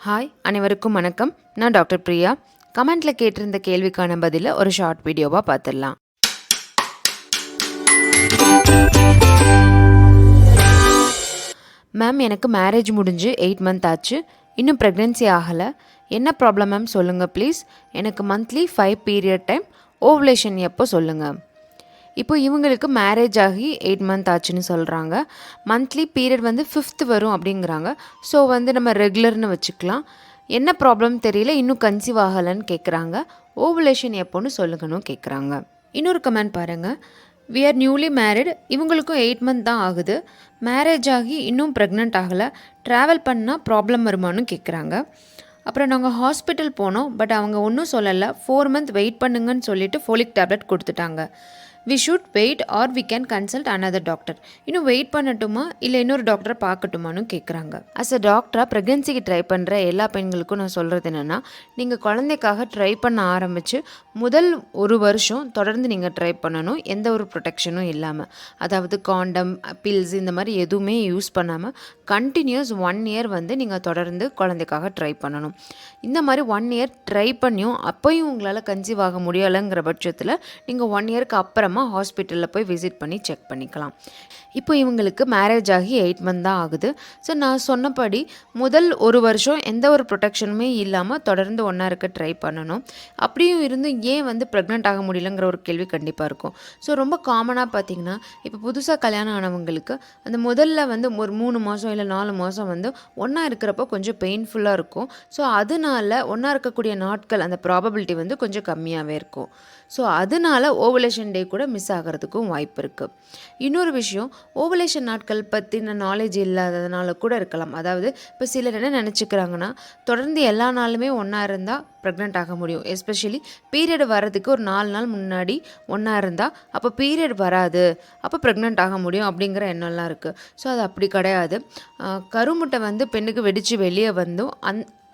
Hi அனைவருக்கும் வணக்கம். நான் டாக்டர் பிரியா. கமெண்ட்டில் கேட்டிருந்த கேள்விக்கான பதிலை ஒரு ஷார்ட் வீடியோவாக பார்த்துடலாம். மேம், எனக்கு மேரேஜ் முடிஞ்சு 8 மந்த் ஆச்சு. இன்னும் ப்ரெக்னென்சி ஆகலை. என்ன ப்ராப்ளம் மேம் சொல்லுங்கள் ப்ளீஸ். எனக்கு மந்த்லி 5 பீரியட் டைம். ஓவுலேஷன் எப்போ சொல்லுங்கள். இப்போ இவங்களுக்கு மேரேஜ் ஆகி 8 மந்த் ஆச்சுன்னு சொல்கிறாங்க. மந்த்லி பீரியட் 5th வரும் அப்படிங்கிறாங்க. ஸோ நம்ம ரெகுலர்னு வச்சுக்கலாம். என்ன ப்ராப்ளம் தெரியல, இன்னும் கன்சீவ் ஆகலைன்னு கேட்குறாங்க. ஓவுலேஷன் எப்போன்னு சொல்லுங்கன்னு கேட்குறாங்க. இன்னொரு கமெண்ட் பாருங்கள். We are newly married. இவங்களுக்கும் 8 மந்த் தான் ஆகுது. மேரேஜ் ஆகி இன்னும் ப்ரெக்னென்ட் ஆகலை. ட்ராவல் பண்ணால் ப்ராப்ளம் வருமானு கேட்குறாங்க. அப்புறம் நாங்கள் ஹாஸ்பிட்டல் போனோம். பட் அவங்க ஒன்றும் சொல்லலை. 4 மந்த் வெயிட் பண்ணுங்கன்னு சொல்லிட்டு ஃபோலிக் டேப்லெட் கொடுத்துட்டாங்க. We should wait or we can consult another doctor. இன்னும் வெயிட் பண்ணட்டுமா இல்லை இன்னொரு டாக்டரை பார்க்கட்டுமான்னு கேட்குறாங்க. அஸ் அ டாக்டராக ப்ரெக்னென்சிக்கு ட்ரை பண்ணுற எல்லா பெண்களுக்கும் நான் சொல்கிறது என்னென்னா, நீங்கள் குழந்தைக்காக ட்ரை பண்ண ஆரம்பித்து முதல் 1 வருஷம் தொடர்ந்து நீங்கள் ட்ரை பண்ணணும். எந்த ஒரு ப்ரொடெக்ஷனும் இல்லாமல், அதாவது காண்டம், பில்ஸ் இந்த மாதிரி எதுவுமே யூஸ் பண்ணாமல் கண்டினியூஸ் 1 இயர் நீங்கள் தொடர்ந்து குழந்தைக்காக ட்ரை பண்ணணும். இந்த மாதிரி 1 இயர் ட்ரை பண்ணியும் அப்போயும் உங்களால் கன்சீவ் ஆக முடியலைங்கிற பட்சத்தில் நீங்கள் 1 இயருக்கு அப்புறமா ஹாஸ்பிட்டலில் போய் விசிட் பண்ணி செக் பண்ணிக்கலாம். இப்போ இவங்களுக்கு மேரேஜ் ஆகி 8 மந்த் தான் ஆகுது. ஸோ நான் சொன்னபடி முதல் 1 வருஷம் எந்த ஒரு ப்ரொடெக்ஷனுமே இல்லாமல் தொடர்ந்து ஒன்றா இருக்க ட்ரை பண்ணணும். அப்படியும் இருந்து ஏன் ப்ரெக்னென்ட் ஆக முடியலங்கிற ஒரு கேள்வி கண்டிப்பாக இருக்கும். ஸோ ரொம்ப காமனாக பார்த்தீங்கன்னா, இப்போ புதுசாக கல்யாணம் ஆனவங்களுக்கு அந்த முதல்ல ஒரு 3 மாதம் இல்லை 4 மாதம் ஒன்றா இருக்கிறப்போ கொஞ்சம் பெயின்ஃபுல்லாக இருக்கும். ஸோ அதனால ஒன்றா இருக்கக்கூடிய நாட்கள் அந்த ப்ராபபிலிட்டி கொஞ்சம் கம்மியாகவே இருக்கும். ஸோ அதனால ஓவுலேஷன் டே கூட மிஸ் ஆகிறதுக்கும் வாய்ப்பு இருக்குது. இன்னொரு விஷயம், ஓவுலேஷன் நாட்கள் பற்றின நாலேஜ் இல்லாததுனால கூட இருக்கலாம். அதாவது இப்போ சிலர் என்ன நினச்சிக்கிறாங்கன்னா, தொடர்ந்து எல்லா நாளுமே ஒன்றா இருந்தால் ப்ரெக்னென்ட் ஆக முடியும். எஸ்பெஷலி பீரியட் வர்றதுக்கு ஒரு 4 நாள் முன்னாடி ஒன்றா இருந்தால் அப்போ பீரியட் வராது, அப்போ ப்ரெக்னென்ட் ஆக முடியும் அப்படிங்கிற எண்ணம்லாம் இருக்குது. ஸோ அது அப்படி கிடையாது. கருமுட்டை பெண்ணுக்கு வெடித்து வெளியே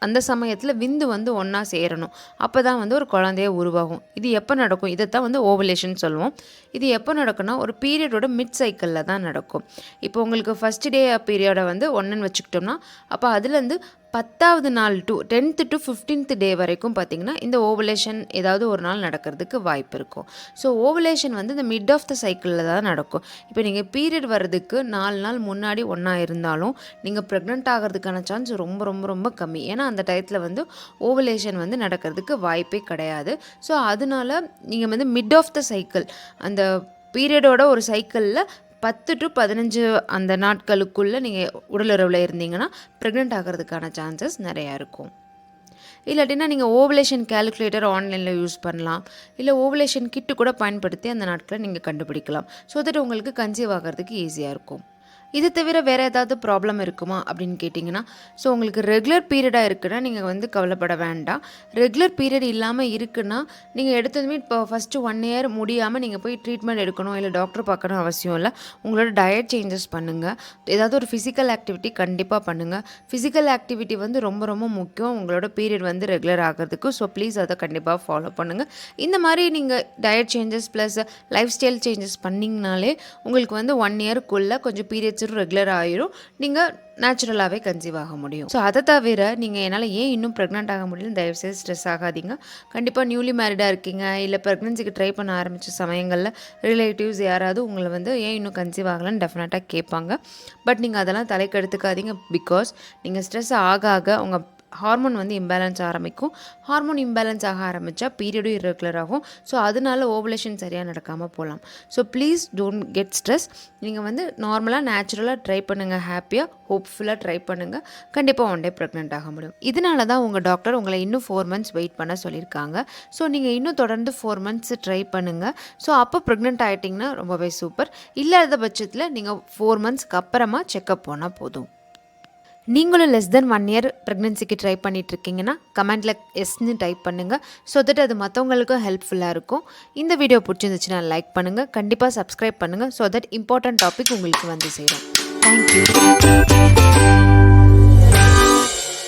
அந்த சமயத்தில் விந்து ஒன்றா சேரணும். அப்போ தான் ஒரு குழந்தைய உருவாகும். இது எப்போ நடக்கும்? இதைத்தான் ஓவுலேஷன் சொல்லுவோம். இது எப்போ நடக்கும்னா, ஒரு பீரியடோட மிட் சைக்கிளில் தான் நடக்கும். இப்போ உங்களுக்கு ஃபஸ்ட் டே பீரியடை 1ன்னு வச்சுக்கிட்டோம்னா, அப்போ அதுலேருந்து 10வது நாள் டு 10th to 15th டே வரைக்கும் பார்த்திங்கன்னா இந்த ஓவுலேஷன் ஏதாவது ஒரு நாள் நடக்கிறதுக்கு வாய்ப்பு இருக்கும். ஸோ ஓவுலேஷன் இந்த மிட் ஆஃப் த சைக்கிளில் தான் நடக்கும். இப்போ நீங்கள் பீரியட் வர்றதுக்கு 4 நாள் முன்னாடி ஒன்றா இருந்தாலும் நீங்கள் ப்ரெக்னென்ட் ஆகிறதுக்கான சான்ஸ் ரொம்ப ரொம்ப ரொம்ப கம்மி. ஏன்னா அந்த டயத்தில் ஓவுலேஷன் நடக்கிறதுக்கு வாய்ப்பே கிடையாது. ஸோ அதனால நீங்கள் மிட் ஆஃப் த சைக்கிள், அந்த பீரியடோட ஒரு சைக்கிளில் 10 to 15 அந்த நாட்களுக்குள்ளே நீங்கள் உடலுறவில் இருந்தீங்கன்னா ப்ரெக்னென்ட் ஆகிறதுக்கான சான்சஸ் நிறையா இருக்கும். இல்லாட்டினா நீங்கள் ஓவுலேஷன் கேல்குலேட்டர் ஆன்லைனில் யூஸ் பண்ணலாம். இல்லை ஓவுலேஷன் கிட்டு கூட பயன்படுத்தி அந்த நாட்களை நீங்கள் கண்டுபிடிக்கலாம். ஸோ தட் உங்களுக்கு கன்சீவ் ஆகிறதுக்கு ஈஸியாக இருக்கும். இது தவிர வேறு ஏதாவது ப்ராப்ளம் இருக்குமா அப்படின்னு கேட்டிங்கன்னா, ஸோ உங்களுக்கு ரெகுலர் பீரியடாக இருக்குன்னா நீங்கள் கவலைப்பட வேண்டாம். ரெகுலர் பீரியட் இல்லாமல் இருக்குன்னா நீங்கள் எடுத்ததுமே இப்போ ஃபஸ்ட்டு 1 இயர் முடியாமல் நீங்கள் போய் ட்ரீட்மெண்ட் எடுக்கணும் இல்லை டாக்டர் பார்க்கணும் அவசியம் இல்லை. உங்களோட டயட் சேஞ்சஸ் பண்ணுங்கள். ஏதாவது ஒரு ஃபிசிக்கல் ஆக்டிவிட்டி கண்டிப்பாக பண்ணுங்கள். ஃபிசிக்கல் ஆக்டிவிட்டி ரொம்ப ரொம்ப முக்கியம் உங்களோட பீரியட் ரெகுலர் ஆகிறதுக்கு. ஸோ ப்ளீஸ் அதை கண்டிப்பாக ஃபாலோ பண்ணுங்கள். இந்த மாதிரி நீங்கள் diet changes plus lifestyle changes பண்ணிங்கனாலே உங்களுக்கு 1 இயருக்குள்ளே கொஞ்சம் பீரியட்ஸ் ரெகுலர் ஆயிரும். நீங்கள் நேச்சுரலாகவே கன்சீவ் ஆக முடியும். ஸோ அதை தவிர நீங்கள் என்னால் ஏன் இன்னும் ப்ரெக்னென்ட் ஆக முடியல, தயவுசெய்து ஸ்ட்ரெஸ் ஆகாதீங்க. கண்டிப்பாக நியூலி மேரிடாக இருக்கீங்க இல்லை ப்ரெக்னென்சிக்கு ட்ரை பண்ண ஆரம்பித்த சமயங்களில் ரிலேட்டிவ்ஸ் யாராவது உங்களை ஏன் இன்னும் கன்சீவ் ஆகலன்னு டெஃபினட்டாக கேட்பாங்க. பட் நீங்கள் அதெல்லாம் தலைக்கு எடுத்துக்காதீங்க. பிகாஸ் நீங்கள் ஸ்ட்ரெஸ் ஆக உங்கள் ஹார்மோன் இம்பேலன்ஸ் ஆரம்பிக்கும். ஹார்மோன் இம்பேலன்ஸ் ஆக ஆரம்பித்தா பீரியடும் இர்ரெகுலர் ஆகும். ஸோ அதனால ஓவுலேஷன் சரியாக நடக்காமல் போகலாம். So please don't get stress. நீங்கள் நார்மலாக நேச்சுரலாக ட்ரை பண்ணுங்கள். ஹாப்பியாக ஹோப்ஃபுல்லாக ட்ரை பண்ணுங்கள். கண்டிப்பாக 1 டே ப்ரெக்னென்ட் ஆக முடியும். இதனால தான் உங்கள் டாக்டர் உங்களை இன்னும் 4 மந்த்ஸ் வெயிட் பண்ண சொல்லியிருக்காங்க. ஸோ நீங்கள் இன்னும் தொடர்ந்து 4 மந்த்ஸ் ட்ரை பண்ணுங்கள். ஸோ அப்போ ப்ரெக்னென்ட் ஆகிட்டிங்கன்னா ரொம்பவே சூப்பர். இல்லாத பட்சத்தில் நீங்கள் 4 மந்த்ஸ்க்கு அப்புறமா செக்கப் போனால் போதும். நீங்களும் லெஸ் தென் 1 இயர் ப்ரெக்னென்சிக்கு ட்ரை பண்ணிட்டு இருக்கீங்கன்னா கமெண்ட்டில் எஸ்ன்னு டைப் பண்ணுங்கள். ஸோ தட் அது மற்றவங்களுக்கும் ஹெல்ப்ஃபுல்லாக இருக்கும். இந்த வீடியோ பிடிச்சிருந்துச்சுன்னா லைக் பண்ணுங்கள். கண்டிப்பாக சப்ஸ்கிரைப் பண்ணுங்கள். ஸோ தட் இம்பார்ட்டன்ட் டாபிக் உங்களுக்கு சேரும். தேங்க்யூ.